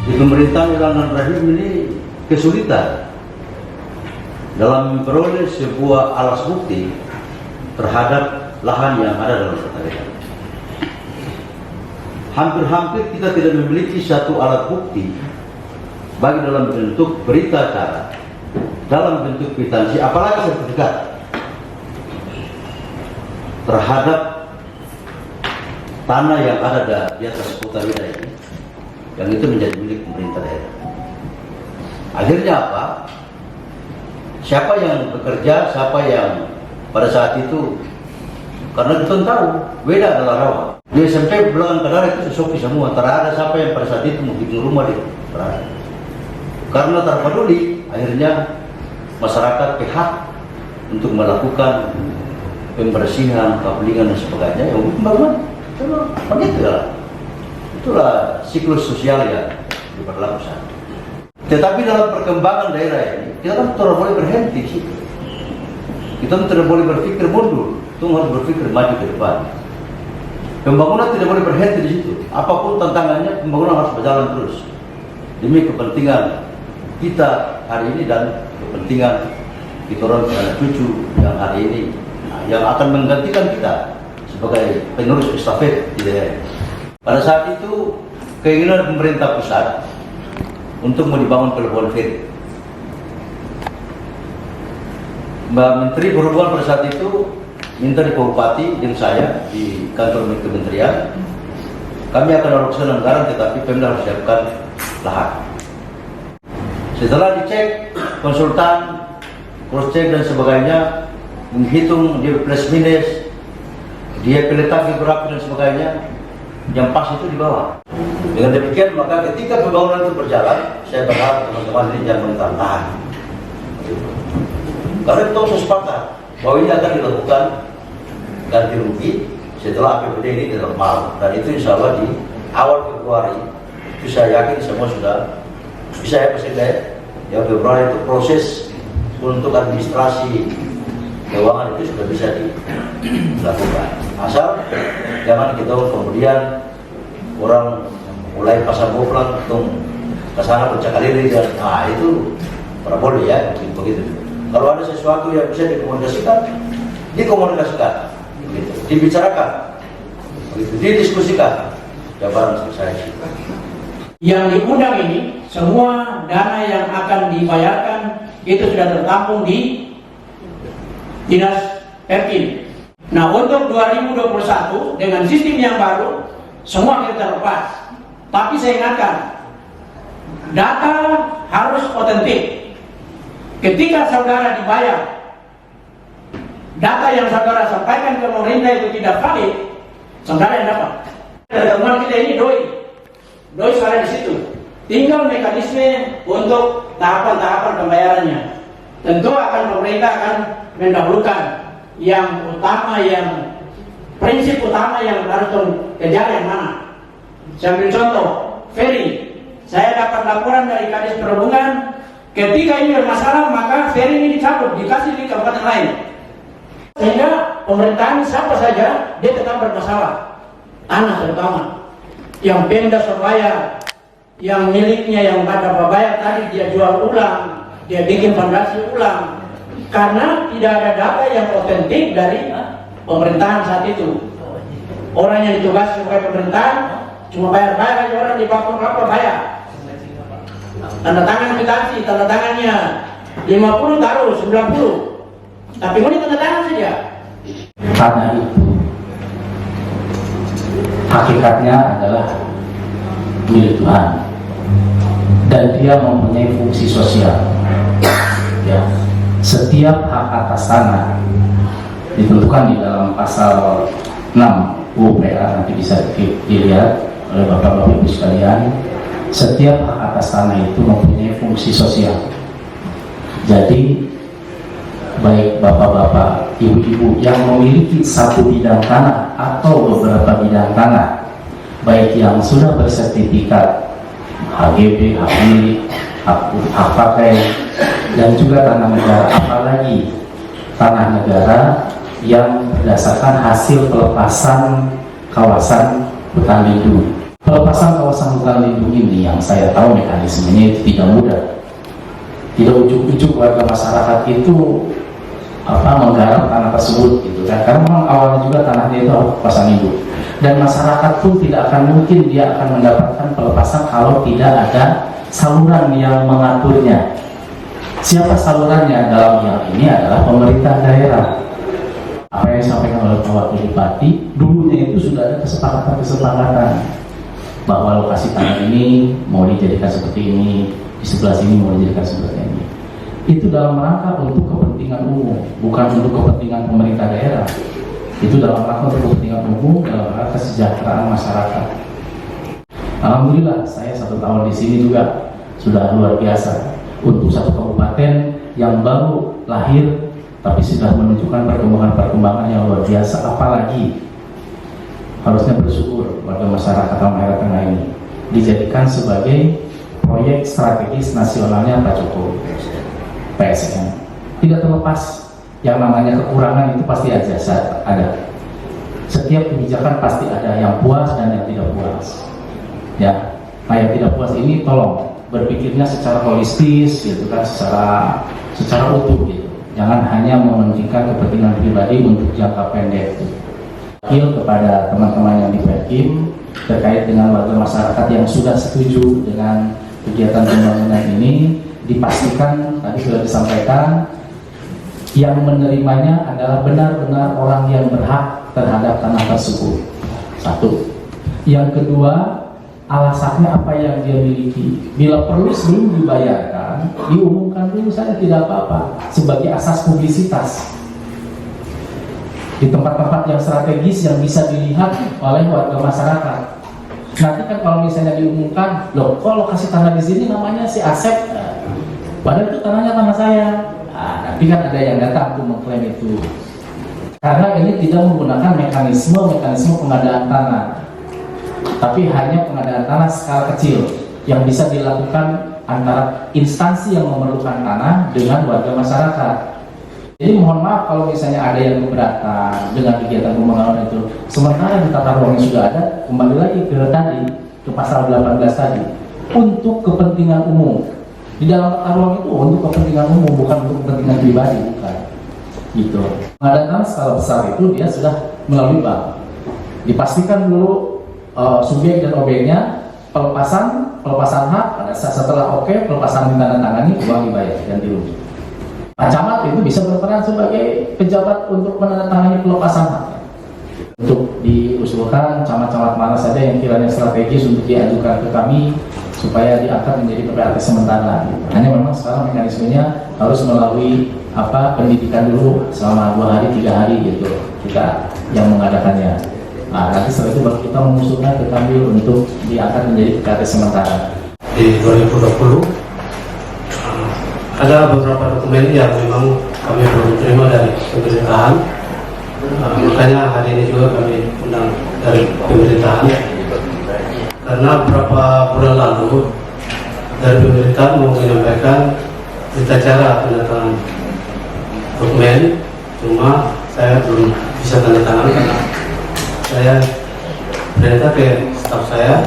di pemerintahan Irwan Rahim ini kesulitan dalam memperoleh sebuah alas bukti terhadap lahan yang ada dalam pertanian. Hampir-hampir kita tidak memiliki satu alat bukti baik dalam bentuk berita acara, dalam bentuk kwitansi, apalagi sertifikat terhadap tanah yang ada di atas kota wilayah ini, yang itu menjadi milik pemerintah daerah. Akhirnya apa? Siapa yang bekerja, siapa yang pada saat itu, karena kita tahu beda adalah rawa. Di SMP Bulakan Kadara itu sesoki semua, terada siapa yang pada saat itu mau bikin rumah di terada. Karena terpeduli, akhirnya masyarakat pihak untuk melakukan pembersihan, kabelingan dan sebagainya. Yang pembangunan, begitulah. Itulah siklus sosial yang diberlaku saat. Tetapi dalam perkembangan daerah ini, kita kan tidak boleh berhenti di situ. Kita tidak boleh berpikir mundur, kita harus berpikir maju ke depan. Pembangunan tidak boleh berhenti di situ. Apapun tantangannya, pembangunan harus berjalan terus demi kepentingan kita hari ini dan kepentingan kita orang anak cucu yang hari ini, yang akan menggantikan kita sebagai penerus estafet di daerah. Pada saat itu keinginan pemerintah pusat untuk mau dibangun pelabuhan feri. Mbak Menteri Perhubungan pada saat itu minta di Pak Bupati dan saya di kantor kementerian, kami akan alokasikan anggaran, tetapi Pemda harus siapkan lahan. Setelah dicek, konsultan, cross check dan sebagainya, menghitung dia plus minus, dia peletak geografi dan sebagainya, yang pas itu di bawah. Dengan demikian, maka ketika pembangunan itu berjalan, saya berharap teman-teman ini jangan mentantang. Karena kita harus sepakat bahwa ini akan dilakukan ganti rugi setelah APBD ini normal, dan itu insya Allah di awal Februari itu saya yakin semua sudah bisa ya Presiden. Ya Februari itu proses untuk administrasi keuangan itu sudah bisa dilakukan. Asal jangan kita kemudian orang mulai pasang boplang untuk kesana bercakap-cakap dan itu tidak boleh ya, begitu. Kalau ada sesuatu yang bisa dikomunikasikan, dikomunikasikan, begitu. Dibicarakan, begitu. Didiskusikan, jawaban selesai. Yang diundang ini, semua dana yang akan dibayarkan itu sudah tertampung di Dinas Perkin. Nah, untuk 2021 dengan sistem yang baru, semua kita terlepas. Tapi saya ingatkan, data harus otentik. Ketika saudara dibayar, data yang saudara sampaikan ke pemerintah itu tidak valid, saudara yang dapat. Teman kita ini doi suara di situ. Tinggal mekanisme untuk tahapan-tahapan pembayarannya. Tentu pemerintah akan mendahulukan yang utama, yang prinsip utama yang harus kejar yang mana. Saya ambil contoh, ferry. Saya dapat laporan dari Kadis Perhubungan, ketika ini bermasalah maka ferry ini dicabut, dikasih di kabupaten lain. Sehingga pemerintahan siapa saja dia tetap bermasalah. Tanah terutama, yang Pemda Surabaya, yang miliknya yang pada bayar tadi dia jual ulang, dia bikin fondasi ulang, karena tidak ada data yang otentik dari pemerintahan saat itu. Orang yang ditugas sebagai pemerintahan cuma bayar aja, orang di bawah berapa bayar. Tanda tangan kwitansi, tanda tangannya 50 taruh 90, tapi mau tanda tangan saja. Karena itu hakikatnya adalah milik Tuhan dan dia mempunyai fungsi sosial. Ya, setiap hak atas tanah ditentukan di dalam pasal 6 UPA, nanti bisa dilihat oleh Bapak-Bapak Ibu sekalian. Setiap hak atas tanah itu mempunyai fungsi sosial. Jadi baik bapak-bapak, ibu-ibu yang memiliki satu bidang tanah atau beberapa bidang tanah, baik yang sudah bersertifikat HGB, hak milik, hak pakai, dan juga tanah negara, apalagi tanah negara yang berdasarkan hasil pelepasan kawasan hutan lindung. Pelepasan kawasan hutan lindung ini yang saya tahu mekanismenya itu tidak mudah. Tidak ujuk-ujuk warga masyarakat itu menggarap tanah tersebut gitu kan. Karena memang awalnya juga tanahnya itu pelepasan induk. Dan masyarakat pun tidak akan mungkin dia akan mendapatkan pelepasan kalau tidak ada saluran yang mengaturnya. Siapa salurannya dalam hal ini adalah pemerintah daerah. Apa yang disampaikan oleh Pak Wakil Bupati, dulunya itu sudah ada kesepakatan bahwa lokasi tanah ini mau dijadikan seperti ini, di sebelah sini mau dijadikan seperti ini. Itu dalam rangka untuk kepentingan umum, bukan untuk kepentingan pemerintah daerah. Itu dalam rangka untuk kepentingan umum, dalam rangka kesejahteraan masyarakat. Alhamdulillah, saya 1 tahun di sini juga sudah luar biasa. Untuk satu kabupaten yang baru lahir, tapi sudah menunjukkan perkembangan yang luar biasa, apalagi harusnya bersyukur warga masyarakat Halmahera Tengah ini dijadikan sebagai proyek strategis nasionalnya Pak Jokowi, PSN. Tidak terlepas yang namanya kekurangan itu pasti ada. Setiap kebijakan pasti ada yang puas dan yang tidak puas. Ya, nah yang tidak puas ini tolong berpikirnya secara holistis, gitu kan, secara utuh gitu. Jangan hanya mementingkan kepentingan pribadi untuk jangka pendek. Gitu. Kepada teman-teman yang di Perkim terkait dengan warga masyarakat yang sudah setuju dengan kegiatan pembangunan ini, dipastikan tadi sudah disampaikan yang menerimanya adalah benar-benar orang yang berhak terhadap tanah tersebut. Satu. Yang kedua, alasannya apa yang dia miliki. Bila perlu sebelum dibayarkan, diumumkan dulu saja, tidak apa-apa, sebagai asas publisitas di tempat-tempat yang strategis yang bisa dilihat oleh warga masyarakat. Nanti kan kalau misalnya diumumkan, loh kok lokasi tanah di sini namanya si Asep, padahal itu tanahnya tanah saya. Nah, nanti kan ada yang datang untuk mengklaim itu. Karena ini tidak menggunakan mekanisme pengadaan tanah, tapi hanya pengadaan tanah skala kecil yang bisa dilakukan antara instansi yang memerlukan tanah dengan warga masyarakat. Jadi mohon maaf kalau misalnya ada yang keberatan dengan kegiatan pembangunan itu. Sementara di tata ruangnya sudah ada, kembali lagi ke pasal 18 tadi, untuk kepentingan umum. Di dalam tata ruang itu untuk kepentingan umum, bukan untuk kepentingan pribadi, bukan. Gitu. Pengadaan tanah skala besar itu dia sudah melalui bank. Dipastikan dulu subjek dan objeknya, pelepasan hak. Pada saat setelah pelepasan ditandatangani, uang dibayar dan dirugi. Pak Camat itu bisa berperan sebagai pejabat untuk menandatangani pelepasan hak. Untuk diusulkan camat-camat mana saja yang kiranya strategis untuk diajukan ke kami supaya diangkat menjadi PPAT sementara. Hanya memang sekarang mekanismenya harus melalui pendidikan dulu selama 2 hari 3 hari gitu kita yang mengadakannya. Nah, nanti setelah itu baru kita mengusulkan ke kami untuk diangkat menjadi PPAT sementara. Di 2020 ada beberapa dokumen yang memang kami belum terima dari pemerintahan. Makanya hari ini juga kami undang dari pemerintahan. Karena beberapa bulan lalu dari pemerintahan mau menyampaikan berita cara tanda tangan dokumen, cuma saya belum bisa tanda tangan karena saya perintah ke staf saya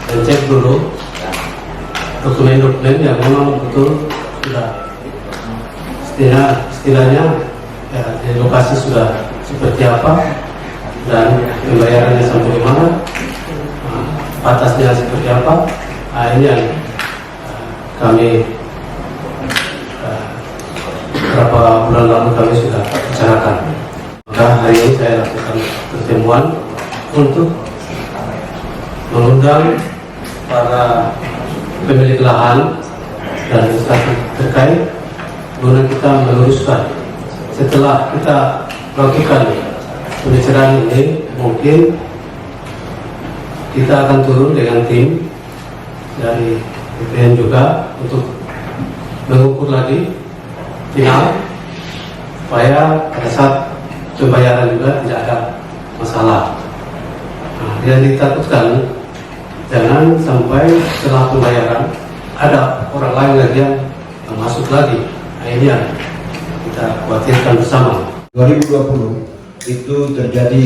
dan cek dulu dokumen-dokumen yang memang betul sudah istilahnya ya, di lokasi sudah seperti apa dan pembayarannya sampai mana, batasnya seperti apa. Nah, ini yang kami beberapa bulan lalu kami sudah bicarakan. Maka hari ini saya lakukan pertemuan untuk mengundang para pemilik lahan dan instansi terkait guna kita meluruskan. Setelah kita lakukan pembicaraan ini, mungkin kita akan turun dengan tim dari BPN juga untuk mengukur lagi final supaya pada saat pembayaran juga tidak ada masalah. Nah, yang ditakutkan jangan sampai setelah pembayaran ada orang lain lagi yang masuk lagi. Nah, ini yang kita khawatirkan bersama. 2020 itu terjadi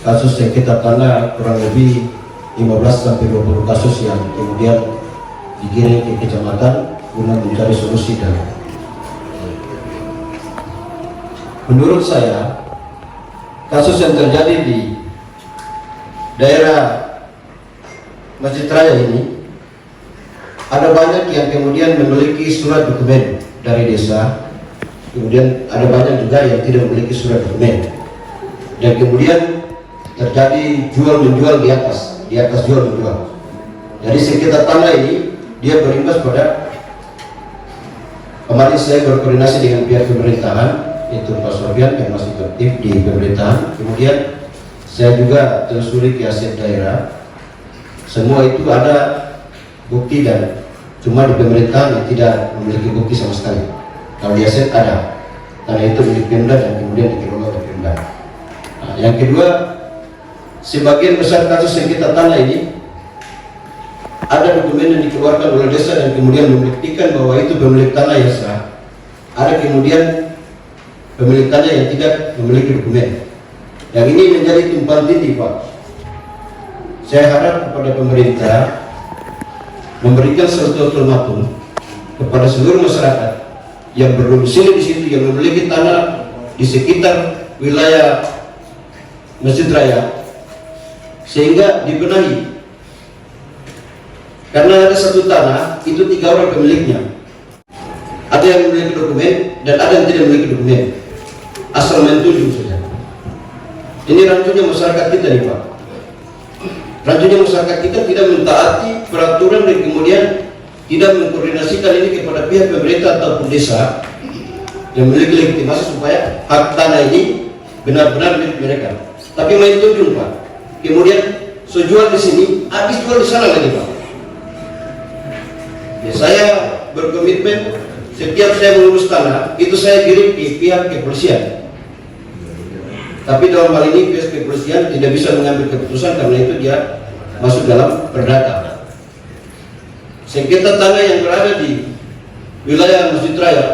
kasus sengketa tanah kurang lebih sampai 20 kasus yang kemudian digiring ke kecamatan guna mencari solusi. Dan menurut saya kasus yang terjadi di daerah Masjid Raya ini ada banyak yang kemudian memiliki surat dokumen dari desa, kemudian ada banyak juga yang tidak memiliki surat dokumen, dan kemudian terjadi jual menjual di atas jual menjual. Jadi sekitar tanah ini dia berimbas pada, kemarin saya berkoordinasi dengan pihak pemerintahan, itu Pak Sofian yang masih aktif di pemerintahan, kemudian saya juga telusuri ke aset daerah, semua itu ada bukti, dan cuma di pemerintahan yang tidak memiliki bukti sama sekali. Kalau di aset ada, karena itu milik Pemda dan kemudian dikelola oleh Pemda. Nah, yang kedua, sebagian besar kasus yang kita tanah ini ada dokumen yang dikeluarkan oleh desa dan kemudian membuktikan bahwa itu pemilik tanah yang sah. Ada kemudian pemilik tanah yang tidak memiliki dokumen. Yang ini menjadi tumpang tindih, Pak. Saya harap kepada pemerintah memberikan suatu ultimatum kepada seluruh masyarakat yang berdomisili di situ, yang memiliki tanah di sekitar wilayah Masjid Raya, sehingga dibenahi. Karena ada satu tanah itu 3 orang pemiliknya, ada yang memiliki dokumen dan ada yang tidak memiliki dokumen, asal main tunjuk saja. Ini rancunya masyarakat kita nih, Pak. Rancunya masyarakat kita tidak mentaati peraturan dan kemudian tidak mengkoordinasikan ini kepada pihak pemerintah ataupun desa yang memiliki legitimasi supaya hak tanah ini benar-benar milik mereka. Tapi main tunjuk, Pak. Kemudian sejual di sini, habis jual di sana lagi, Pak. Ya, saya berkomitmen setiap saya mengurus tanah itu saya kirim ke pihak kepolisian. Tapi dalam hal ini pihak kepolisian tidak bisa mengambil keputusan karena itu dia masuk dalam perdata. Sengketa tanah yang berada di wilayah Masjid Raya,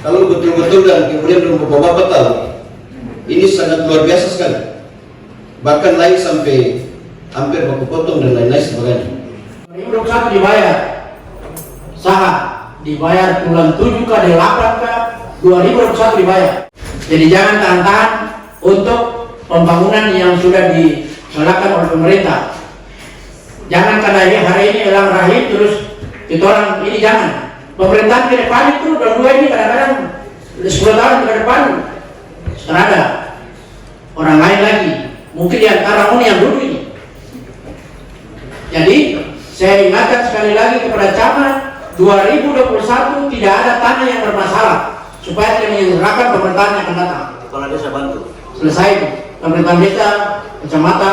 kalau betul-betul dan kemudian Bapak tahu, ini sangat luar biasa sekali. Bahkan lain sampai hampir baku potong dan lain-lain sebagainya. 2021 dibayar saham, dibayar bulan 7 kah, 8 kah, 2021 dibayar. Jadi jangan tahan-tahan untuk pembangunan yang sudah dilakukan oleh pemerintah. Jangan karena ini hari ini elang rahim terus kita orang ini, jangan. Pemerintahan ke depan itu dua ini kadang-kadang 10 tahun ke depan setelah ada orang lain lagi, mungkin di antara yang dulu ini. Jadi saya ingatkan sekali lagi kepada camat, 2021 tidak ada tanah yang bermasalah supaya tidak menyerahkan pemerintahan yang akan datang. Kepala desa bantu. Selesai itu pemerintahan desa, kecamatan.